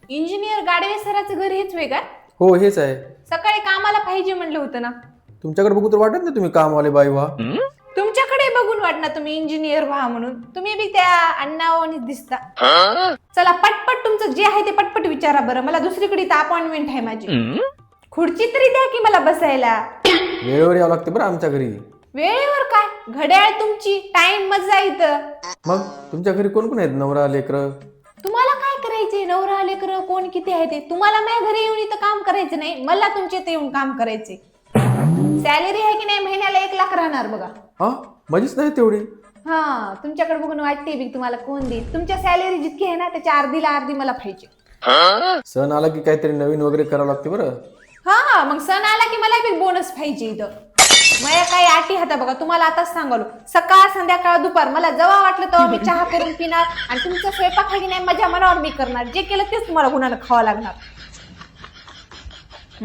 Engineer Gadve सराचं घर हेच वेगळं? हो हेच आहे. सकाळी कामाला पाहिजे म्हणलं होतं ना. तुमच्याकडे बघू तर वाटत नाही तुम्ही कामवाले बाई व्हा. तुमच्याकडे बघून वाटणार तुम्ही इंजिनियर व्हा म्हणून. तुम्ही बी त्या अण्णावानीच दिसता. चला पटपट तुमचं जे आहे ते पटपट विचारा बरं. मला दुसरीकडे इथं अपॉइंटमेंट आहे माझी. खुर्ची तरी द्या की मला बसायला. वेळेवर यावं लागते बरं आमच्या घरी. वेळेवर काय? घड्याळ तुमची, टाइम मजा इथं. मग तुमच्या घरी कोण कोण आहेत? नवरा लेकरं? तुम्हाला काय करायचंय? नवरा लेकरं कोण किती आहे ते? तुम्हाला माझ्या घरी येऊन इथं काम करायचं नाही, मला तुमच्या इथे येऊन काम करायचे. सॅलरी आहे की नाही महिन्याला 1 लाख राहणार बघा. हा मध्येच नाही तेवढी. हा तुमच्याकडे बघून वाटते बी तुम्हाला कोण देईल. तुमच्या सॅलरी जितकी आहे ना त्याच्या अर्धीला अर्धी मला पाहिजे. सण आला की काहीतरी नवीन वगैरे करावं लागते बरं. हा मग सण आला की मला बी बोनस पाहिजे इथं. माझ्या काही अटी हाता बघा. तुम्हाला आताच सांगालो, सकाळ संध्याकाळ दुपार मला जेव्हा वाटलं तेव्हा मी चहा करून पिणार आणि तुमचा स्वयंपाक आहे की नाही माझ्या मनावर मी करणार. जे केलं तेच तुम्हाला गुन्हा खावं लागणार.